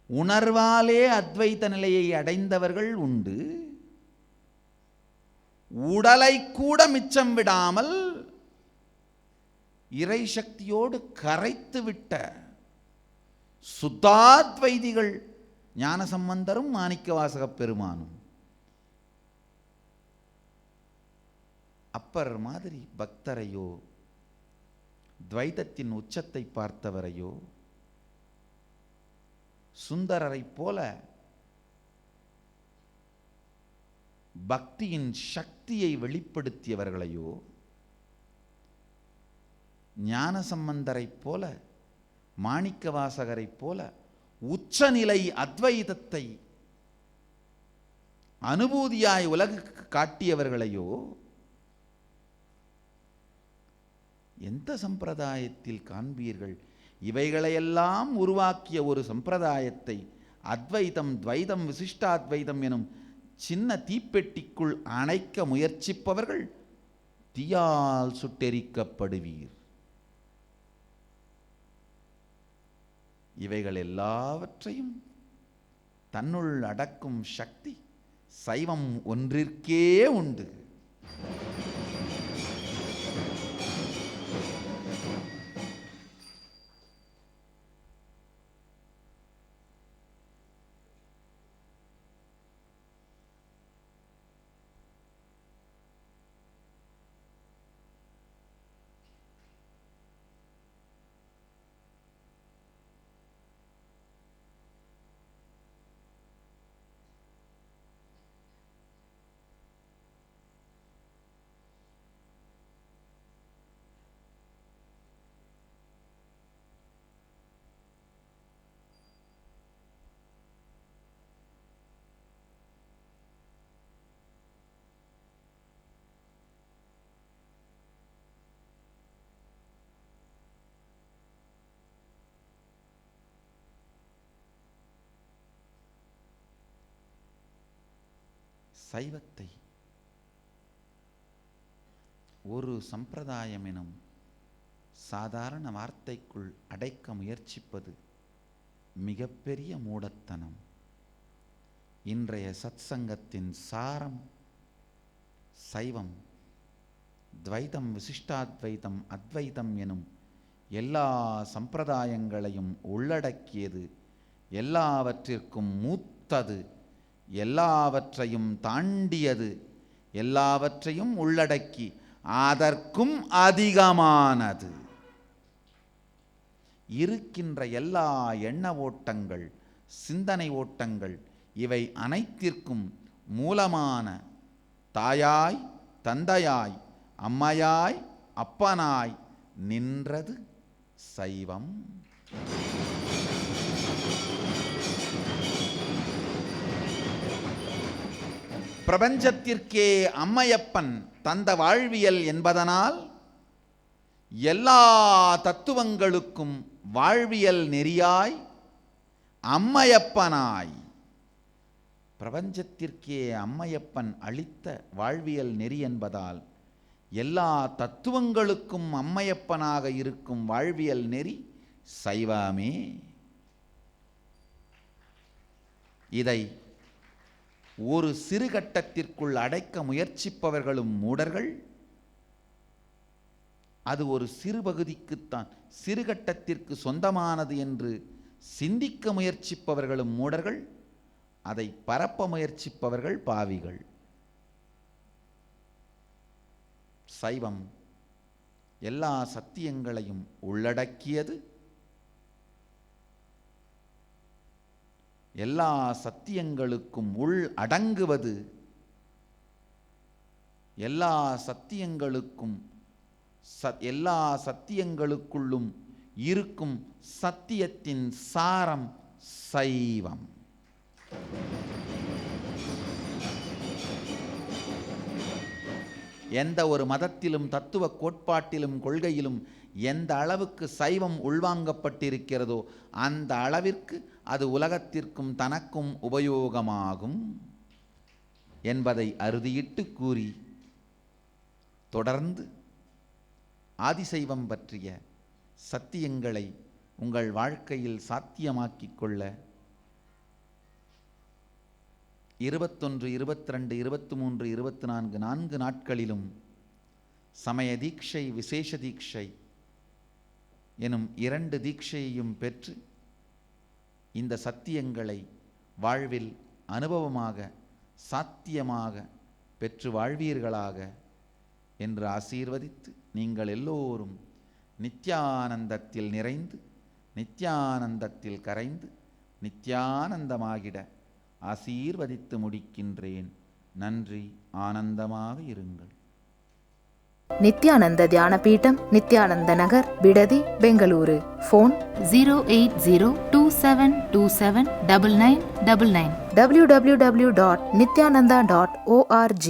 உணர்வாலே அத்வைத நிலையை அடைந்தவர்கள் உண்டு. உடலை கூட மிச்சம் விடாமல் இறை சக்தியோடு கரைத்து விட்ட சுத்தாத்வைதிகள் ஞானசம்பந்தரும் மாணிக்கவாசக பெருமானும். அப்பர் மாதிரி பக்தரையோ, துவைதத்தின் உச்சத்தை பார்த்தவரையோ, சுந்தரரை போல பக்தியின் சக்தியை வெளிப்படுத்தியவர்களையோ, ஞானசம்பந்தரை போல, மாணிக்கவாசகரை போல உச்சநிலை அத்வைதத்தை அனுபூதியாய் உலகுக்கு காட்டியவர்களையோ எந்த சம்பிரதாயத்தில் காண்பீர்கள்? இவைகளையெல்லாம் உருவாக்கிய ஒரு சம்பிரதாயத்தை அத்வைதம், துவைதம், விசிஷ்டாத்வைதம் எனும் சின்ன தீப்பெட்டிக்குள் அணைக்க முயற்சிப்பவர்கள் தீயால் சுட்டெரிக்கப்படுவீர். இவைகள் எல்லாவற்றையும் தன்னுள் அடக்கும் சக்தி சைவம் ஒன்றிற்கே உண்டு. சைவத்தை ஒரு சம்பிரதாயம் எனும் சாதாரண வார்த்தைக்குள் அடைக்க முயற்சிப்பது மிகப்பெரிய மூடத்தனம். இன்றைய சத்சங்கத்தின் சாரம் சைவம், துவைதம், விசிஷ்டாத்வைதம், அத்வைதம் எனும் எல்லா சம்பிரதாயங்களையும் உள்ளடக்கியது, எல்லாவற்றிற்கும் மூத்தது, எல்லாவற்றையும் தாண்டியது, எல்லாவற்றையும் உள்ளடக்கி அதற்கும் அதிகமானது. இருக்கின்ற எல்லா எண்ண ஓட்டங்கள், சிந்தனை ஓட்டங்கள், இவை அனைத்திற்கும் மூலமான தாயாய், தந்தையாய், அம்மையாய், அப்பனாய் நின்றது சைவம். பிரபஞ்சத்திற்கே அம்மையப்பன் தந்த வாழ்வியல் என்பதனால் எல்லா தத்துவங்களுக்கும் வாழ்வியல் நெறியாய், அம்மையப்பனாய், பிரபஞ்சத்திற்கே அம்மையப்பன் அளித்த வாழ்வியல் நெறி என்பதால் எல்லா தத்துவங்களுக்கும் அம்மையப்பனாக இருக்கும் வாழ்வியல் நெறி சைவமே. இதை ஒரு சிறு கட்டத்திற்குள் அடைக்க முயற்சிப்பவர்களும் மூடர்கள், அது ஒரு சிறு பகுதிக்குத்தான், சிறு கட்டத்திற்கு சொந்தமானது என்று சிந்திக்க முயற்சிப்பவர்களும் மூடர்கள், அதை பரப்ப முயற்சிப்பவர்கள் பாவிகள். சைவம் எல்லா சத்தியங்களையும் உள்ளடக்கியது. எல்லா சத்தியங்களுக்கும் உள் அடங்குவது. எல்லா சத்தியங்களுக்கும் எல்லா சத்தியங்களுக்குள்ளும் இருக்கும் சத்தியத்தின் சாரம் சைவம். எந்த ஒரு மதத்திலும் தத்துவ கோட்பாட்டிலும் கொள்கையிலும் எந்த அளவுக்கு சைவம் உள்வாங்கப்பட்டிருக்கிறதோ அந்த அளவிற்கு அது உலகத்திற்கும் தனக்கும் உபயோகமாகும் என்பதை அறுதியிட்டு கூறி, தொடர்ந்து ஆதிசைவம் பற்றிய சத்தியங்களை உங்கள் வாழ்க்கையில் சாத்தியமாக்கிக் கொள்ள 21, 22, 23, 24 4 நாட்களிலும் சமய தீட்சை, விசேஷ தீட்சை எனும் 2 தீட்சையையும் பெற்று இந்த சத்தியங்களை வாழ்வில் அனுபவமாக சாத்தியமாக பெற்று வாழ்வீர்களாக என்று ஆசீர்வதித்து, நீங்கள் எல்லோரும் நித்யானந்தத்தில் நிறைந்து நித்யானந்தத்தில் கரைந்து நித்யானந்தமாகிட ஆசீர்வதித்து முடிக்கின்றேன். நன்றி. ஆனந்தமாக இருங்கள். நித்யானந்த தியான பீடம், நித்யானந்த நகர், பிடதி, பெங்களூரு. Phone 08027279999 www.nityananda.org.